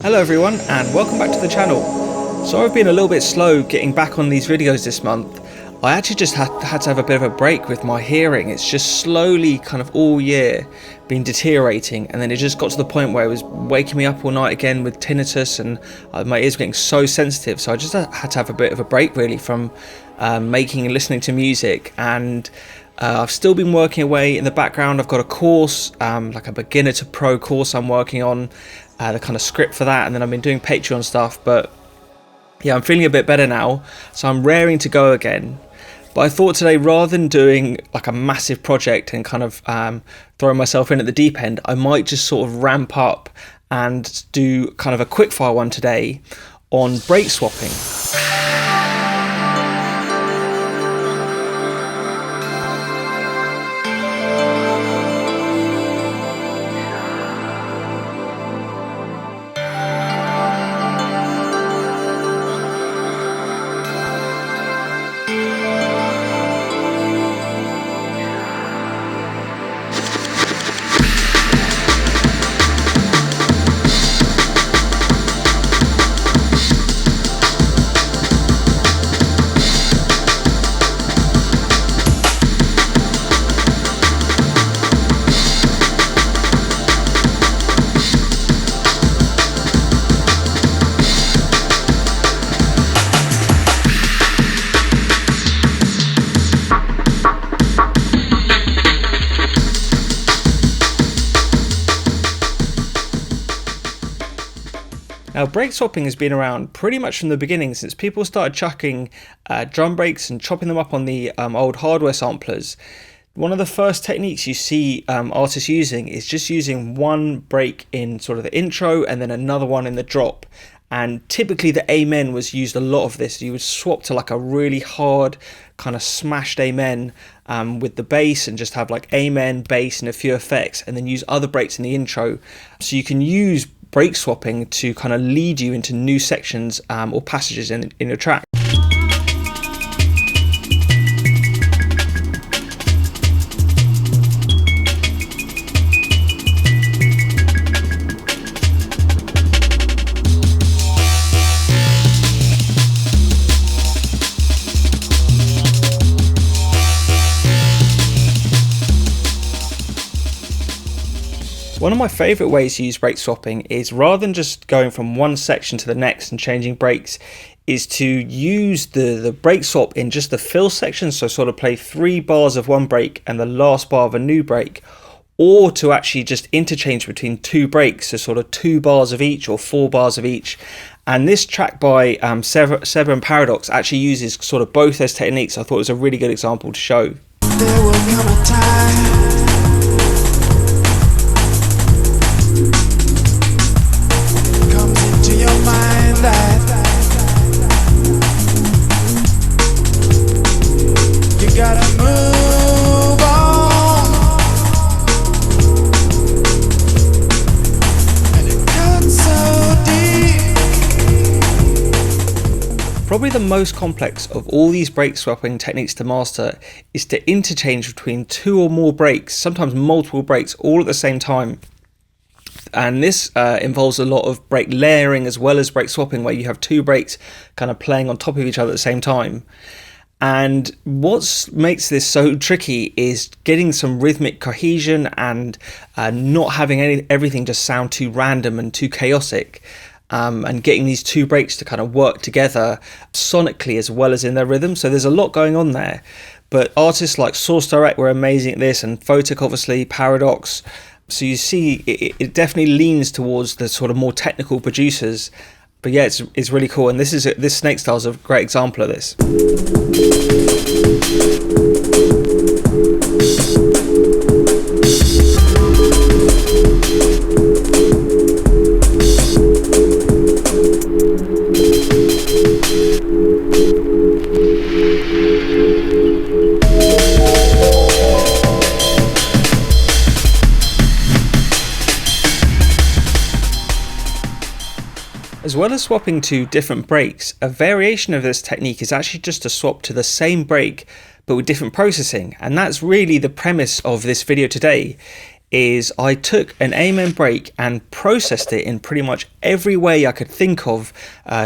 Hello everyone and welcome back to the channel. So I've been a little bit slow getting back on these videos this month. I actually just had to have a bit of a break with my hearing. It's just slowly kind of all year been deteriorating, and then it just got to the point where it was waking me up all night again with tinnitus, and my ears were getting so sensitive. So I just had to have a bit of a break really from making and listening to music. And I've still been working away in the background. I've got a course, like a beginner to pro course I'm working on, the kind of script for that, and then I've been doing Patreon stuff. But yeah, I'm feeling a bit better now, so I'm raring to go again. But I thought today, rather than doing like a massive project and kind of throwing myself in at the deep end, I might just sort of ramp up and do kind of a quickfire one today on break swapping. Now, break swapping has been around pretty much from the beginning, since people started chucking drum breaks and chopping them up on the old hardware samplers. One of the first techniques you see artists using is just using one break in sort of the intro and then another one in the drop. And typically the amen was used a lot of this. You would swap to like a really hard kind of smashed amen with the bass, and just have like amen, bass and a few effects, and then use other breaks in the intro. So you can use break swapping to kind of lead you into new sections or passages in your track. One of my favourite ways to use break swapping is, rather than just going from one section to the next and changing breaks, is to use the break swap in just the fill section. So sort of play 3 bars of one break and the last bar of a new break, or to actually just interchange between 2 breaks, so sort of 2 bars of each or 4 bars of each. And this track by Sever and Paradox actually uses sort of both those techniques. I thought it was a really good example to show. There will come a time that you gotta move on, and it cuts so deep. Probably the most complex of all these break swapping techniques to master is to interchange between 2 or more breaks, sometimes multiple breaks, all at the same time. And this involves a lot of break layering as well as break swapping, where you have 2 breaks kind of playing on top of each other at the same time. And what makes this so tricky is getting some rhythmic cohesion and not having everything just sound too random and too chaotic, and getting these 2 breaks to kind of work together sonically as well as in their rhythm. So there's a lot going on there. But artists like Source Direct were amazing at this, and Photic obviously, Paradox. So you see, it definitely leans towards the sort of more technical producers. But yeah, it's really cool, and this snake style is a great example of this. As well as swapping to different breaks, a variation of this technique is actually just to swap to the same break but with different processing, and that's really the premise of this video today. is I took an Amen break and processed it in pretty much every way I could think of,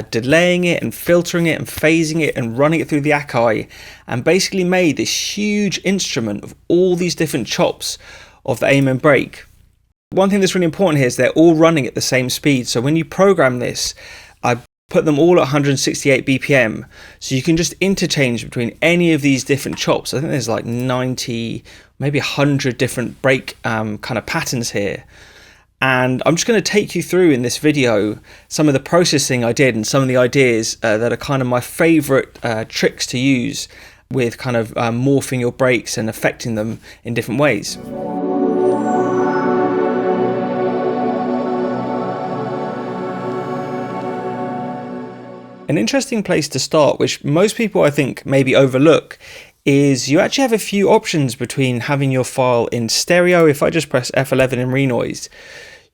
delaying it and filtering it and phasing it and running it through the Akai, and basically made this huge instrument of all these different chops of the Amen break. One thing that's really important here is they're all running at the same speed. So when you program this, I put them all at 168 BPM. So you can just interchange between any of these different chops. I think there's like 90, maybe 100 different break kind of patterns here. And I'm just going to take you through in this video some of the processing I did and some of the ideas that are kind of my favorite tricks to use with kind of morphing your breaks and affecting them in different ways. An interesting place to start, which most people I think maybe overlook, is you actually have a few options between having your file in stereo. If I just press F11 in renoise,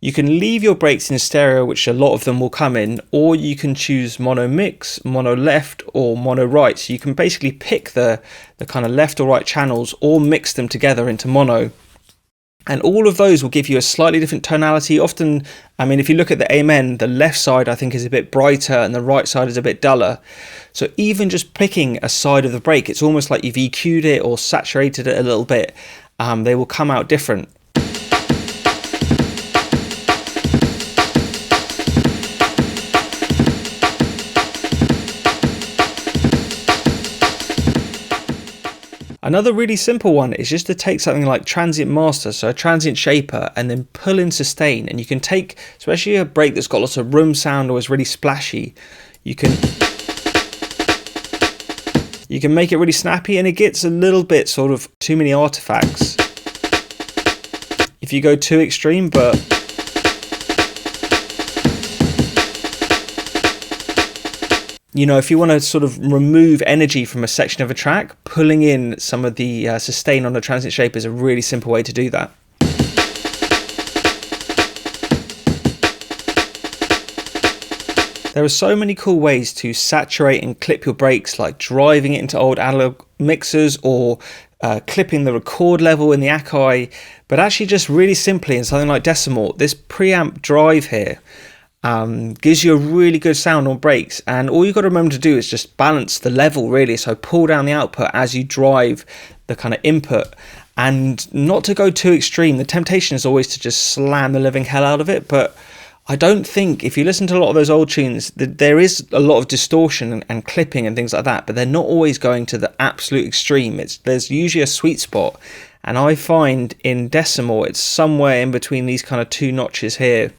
you can leave your breaks in stereo, which a lot of them will come in, or you can choose mono mix, mono left, or mono right. So you can basically pick the kind of left or right channels or mix them together into mono. And all of those will give you a slightly different tonality. Often, I mean, if you look at the Amen, the left side I think is a bit brighter and the right side is a bit duller. So even just picking a side of the break, it's almost like you've EQ'd it or saturated it a little bit. They will come out different. Another really simple one is just to take something like Transient Master, so a Transient Shaper, and then pull in sustain. And you can take, especially a break that's got lots of room sound or is really splashy, you can make it really snappy, and it gets a little bit sort of too many artifacts if you go too extreme. But you know, if you want to sort of remove energy from a section of a track, pulling in some of the sustain on the Transient Shaper is a really simple way to do that. There are so many cool ways to saturate and clip your breaks, like driving it into old analog mixers or clipping the record level in the Akai, but actually just really simply in something like Decimal, this preamp drive here gives you a really good sound on breaks, and all you've got to remember to do is just balance the level really. So pull down the output as you drive the kind of input, and not to go too extreme. The temptation is always to just slam the living hell out of it, but I don't think, if you listen to a lot of those old tunes, that there is a lot of distortion and clipping and things like that, but they're not always going to the absolute extreme. There's usually a sweet spot, and I find in Decimal it's somewhere in between these kind of two notches here.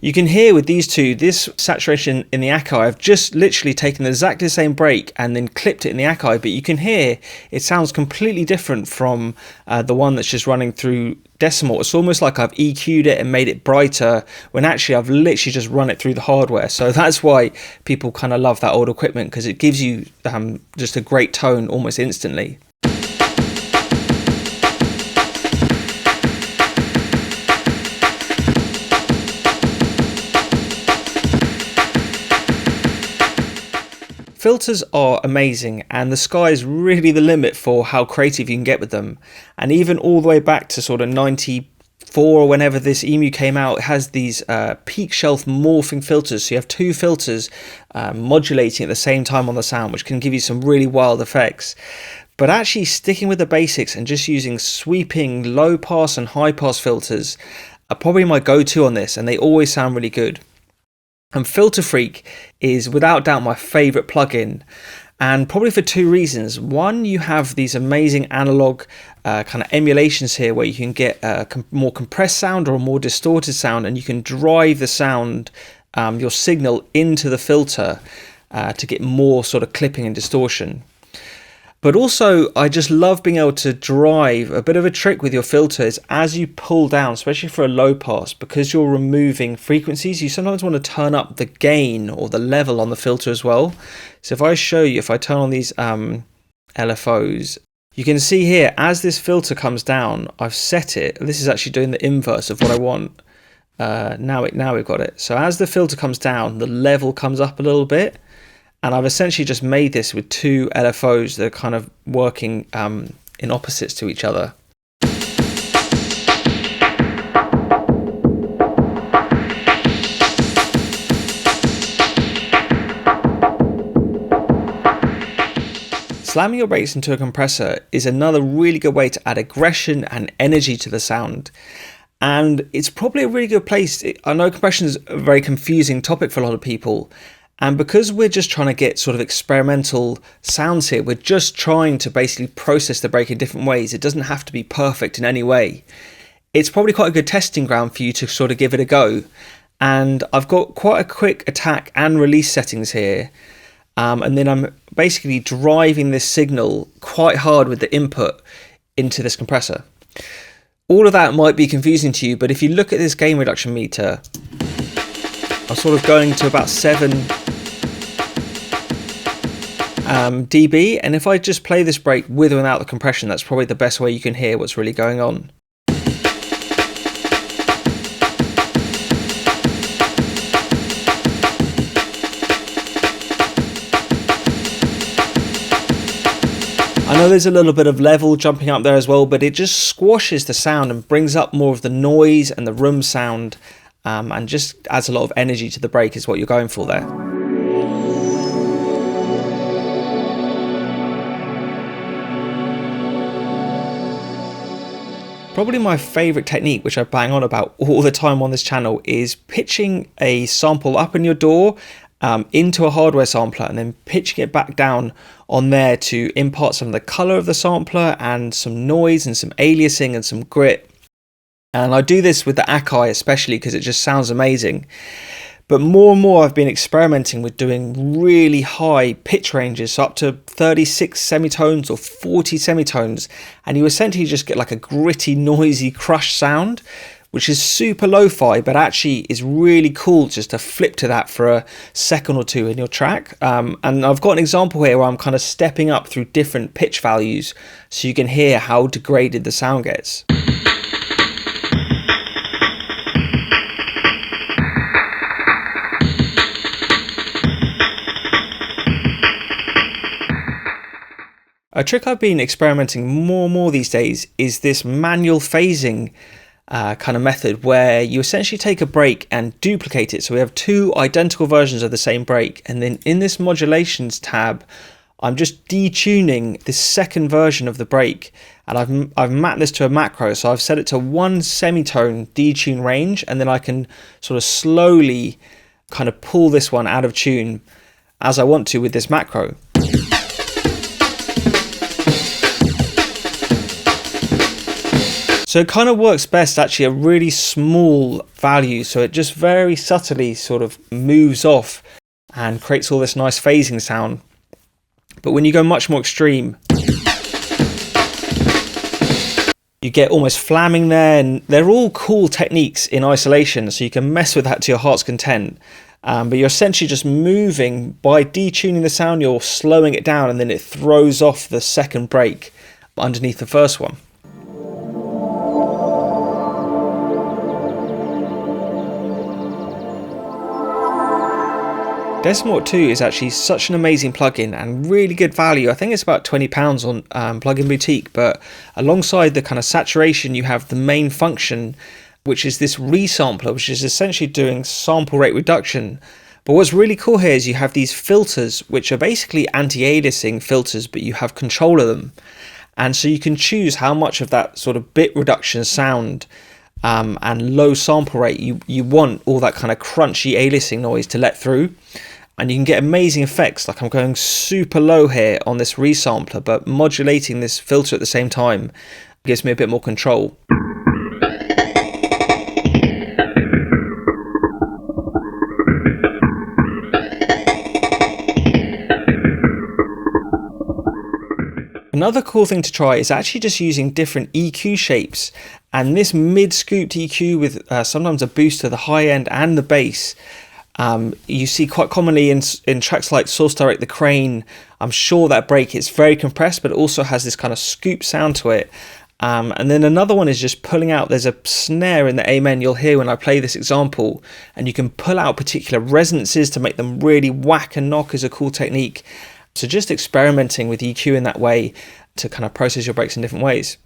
You can hear with these two, this saturation in the Akai, I've just literally taken exactly the same break and then clipped it in the Akai, but you can hear it sounds completely different from the one that's just running through Decimal. It's almost like I've EQ'd it and made it brighter, when actually I've literally just run it through the hardware. So that's why people kind of love that old equipment, because it gives you just a great tone almost instantly. Filters are amazing, and the sky is really the limit for how creative you can get with them. And even all the way back to sort of 94 or whenever this EMU came out, it has these peak shelf morphing filters. So you have two filters modulating at the same time on the sound, which can give you some really wild effects. But actually sticking with the basics and just using sweeping low pass and high pass filters are probably my go-to on this, and they always sound really good. And Filter Freak is without doubt my favorite plugin, and probably for two reasons. One, you have these amazing analog kind of emulations here where you can get a more compressed sound or a more distorted sound, and you can drive the sound, your signal into the filter to get more sort of clipping and distortion. But also, I just love being able to drive a bit of a trick with your filters as you pull down, especially for a low pass, because you're removing frequencies. You sometimes want to turn up the gain or the level on the filter as well. So if I show you, if I turn on these LFOs, you can see here, as this filter comes down, I've set it. This is actually doing the inverse of what I want. Now we've got it. So as the filter comes down, the level comes up a little bit. And I've essentially just made this with two LFOs that are kind of working in opposites to each other. Slamming your brakes into a compressor is another really good way to add aggression and energy to the sound. And it's probably a really good place. I know compression is a very confusing topic for a lot of people. And because we're just trying to get sort of experimental sounds here, we're just trying to basically process the brake in different ways. It doesn't have to be perfect in any way. It's probably quite a good testing ground for you to sort of give it a go. And I've got quite a quick attack and release settings here. And then I'm basically driving this signal quite hard with the input into this compressor. All of that might be confusing to you, but if you look at this gain reduction meter, I'm sort of going to about 7 dB, and if I just play this brake with or without the compression, that's probably the best way you can hear what's really going on. I know there's a little bit of level jumping up there as well, but it just squashes the sound and brings up more of the noise and the room sound, and just adds a lot of energy to the brake is what you're going for there. Probably my favourite technique, which I bang on about all the time on this channel, is pitching a sample up in your DAW into a hardware sampler and then pitching it back down on there to impart some of the colour of the sampler and some noise and some aliasing and some grit. And I do this with the Akai especially because it just sounds amazing. But more and more I've been experimenting with doing really high pitch ranges, so up to 36 semitones or 40 semitones, and you essentially just get like a gritty, noisy, crushed sound, which is super lo-fi, but actually is really cool just to flip to that for a second or two in your track. And I've got an example here where I'm kind of stepping up through different pitch values so you can hear how degraded the sound gets. A trick I've been experimenting more and more these days is this manual phasing kind of method where you essentially take a brake and duplicate it. So we have two identical versions of the same brake, and then in this modulations tab I'm just detuning this second version of the brake, and I've mapped this to a macro, so I've set it to 1 semitone detune range, and then I can sort of slowly kind of pull this one out of tune as I want to with this macro. So it kind of works best actually a really small value, so it just very subtly sort of moves off and creates all this nice phasing sound. But when you go much more extreme, you get almost flamming there, and they're all cool techniques in isolation, so you can mess with that to your heart's content. But you're essentially just moving by detuning the sound, you're slowing it down, and then it throws off the second brake underneath the first one. Decimort 2 is actually such an amazing plugin and really good value. I think it's about £20 on Plugin Boutique, but alongside the kind of saturation you have the main function, which is this resampler, which is essentially doing sample rate reduction. But what's really cool here is you have these filters, which are basically anti-aliasing filters, but you have control of them. And so you can choose how much of that sort of bit reduction sound and low sample rate you want all that kind of crunchy aliasing noise to let through. And you can get amazing effects, like I'm going super low here on this resampler, but modulating this filter at the same time gives me a bit more control. Another cool thing to try is actually just using different EQ shapes, and this mid-scooped EQ with sometimes a boost to the high end and the bass. You see quite commonly in tracks like Source Direct the Crane. I'm sure that break is very compressed, but it also has this kind of scoop sound to it. And then another one is just pulling out. There's a snare in the Amen you'll hear when I play this example, and you can pull out particular resonances to make them really whack and knock is a cool technique. So just experimenting with EQ in that way to kind of process your breaks in different ways.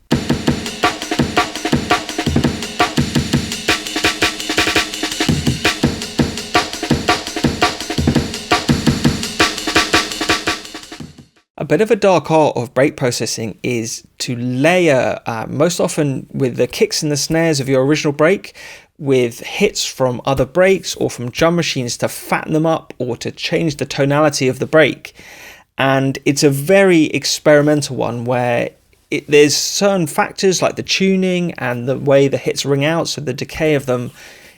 A bit of a dark art of break processing is to layer, most often with the kicks and the snares of your original break, with hits from other breaks or from drum machines to fatten them up or to change the tonality of the break. And it's a very experimental one where there's certain factors like the tuning and the way the hits ring out, so the decay of them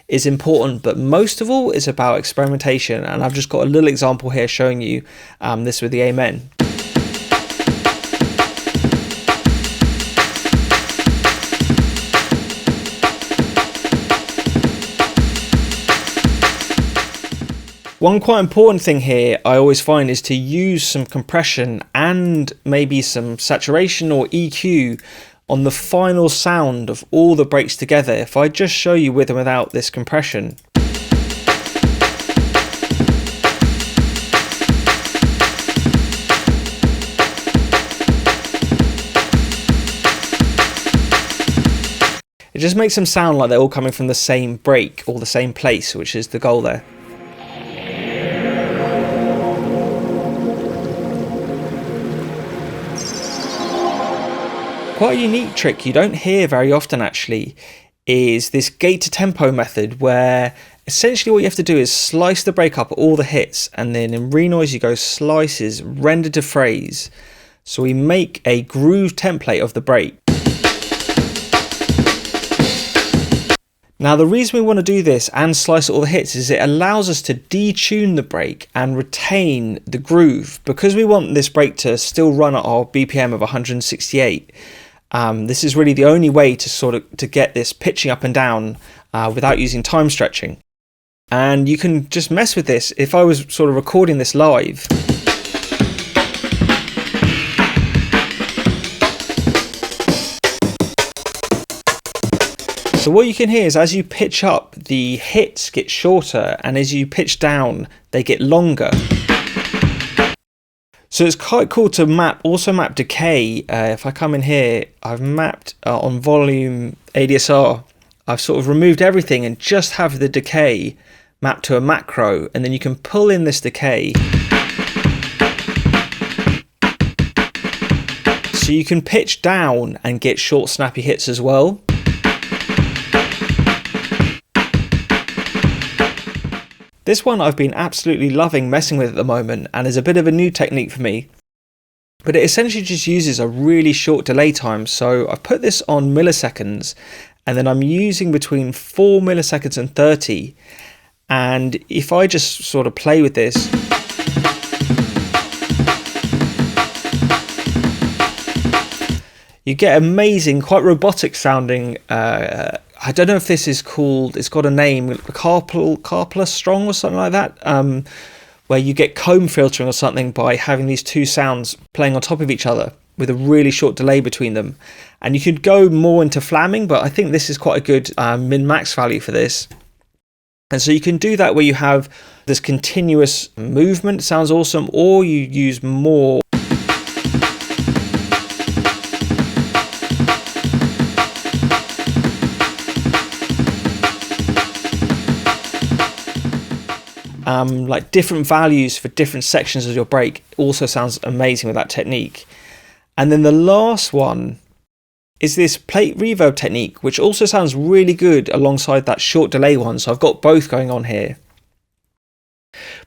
is important, but most of all is about experimentation. And I've just got a little example here showing you this with the Amen. One quite important thing here I always find is to use some compression and maybe some saturation or EQ on the final sound of all the breaks together. If I just show you with and without this compression. It just makes them sound like they're all coming from the same break or the same place, which is the goal there. Quite a unique trick you don't hear very often actually is this gate to tempo method, where essentially what you have to do is slice the break up at all the hits, and then in renoise you go slices render to phrase, so we make a groove template of the break. Now the reason we want to do this and slice all the hits is it allows us to detune the break and retain the groove, because we want this break to still run at our BPM of 168. This is really the only way to get this pitching up and down without using time stretching. And you can just mess with this. If I was sort of recording this live, so what you can hear is as you pitch up, the hits get shorter, and as you pitch down, they get longer. So it's quite cool to also map decay. If I come in here, I've mapped on volume ADSR. I've sort of removed everything and just have the decay mapped to a macro, and then you can pull in this decay. So you can pitch down and get short snappy hits as well. This one I've been absolutely loving messing with at the moment, and is a bit of a new technique for me. But it essentially just uses a really short delay time. So I've put this on milliseconds, and then I'm using between 4 milliseconds and 30. And if I just sort of play with this, you get amazing, quite robotic sounding, I don't know if this is called, it's got a name, carpal strong or something like that, where you get comb filtering or something by having these two sounds playing on top of each other with a really short delay between them. And you could go more into flamming, but I think this is quite a good min-max value for this. And so you can do that where you have this continuous movement, sounds awesome, or you use more like different values for different sections of your break. Also sounds amazing with that technique. And then the last one is this plate reverb technique, which also sounds really good alongside that short delay one. So I've got both going on here.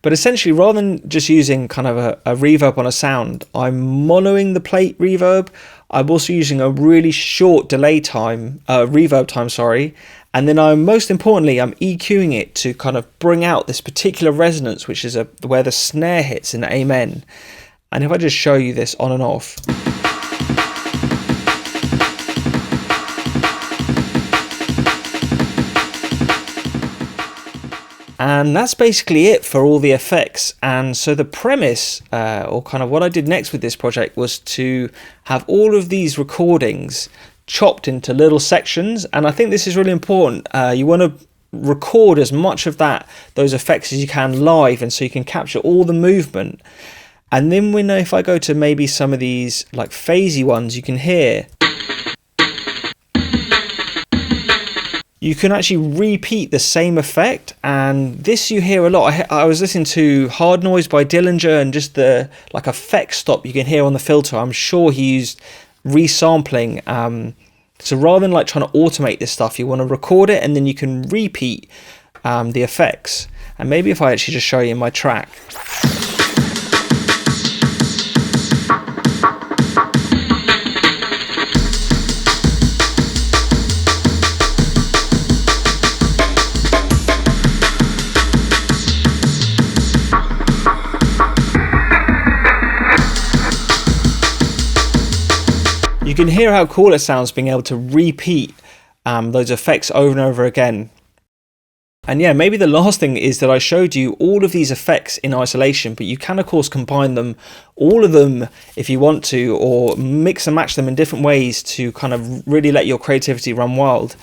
But essentially, rather than just using kind of a reverb on a sound, I'm monoing the plate reverb. I'm also using a really short delay time, reverb time, sorry. And then most importantly, I'm EQing it to kind of bring out this particular resonance, which is where the snare hits in the Amen. And if I just show you this on and off. And that's basically it for all the effects. And so the premise, or kind of what I did next with this project, was to have all of these recordings chopped into little sections, and I think this is really important. You want to record as much of those effects as you can live, and so you can capture all the movement. And then if I go to maybe some of these like phasey ones, you can hear, you can actually repeat the same effect, and this you hear a lot. I was listening to Hard Noise by Dillinger, and just the like effect stop you can hear on the filter. I'm sure he used resampling. So rather than like trying to automate this stuff, you want to record it and then you can repeat the effects. And maybe if I actually just show you my track. You can hear how cool it sounds being able to repeat those effects over and over again. And yeah, maybe the last thing is that I showed you all of these effects in isolation, but you can of course combine them, all of them if you want to, or mix and match them in different ways to kind of really let your creativity run wild.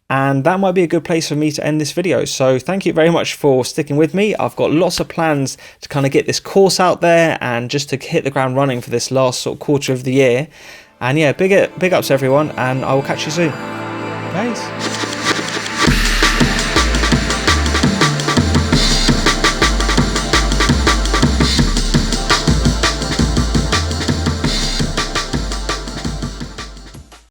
And that might be a good place for me to end this video. So thank you very much for sticking with me. I've got lots of plans to kind of get this course out there and just to hit the ground running for this last sort of quarter of the year. And yeah, big ups everyone, and I will catch you soon. Peace.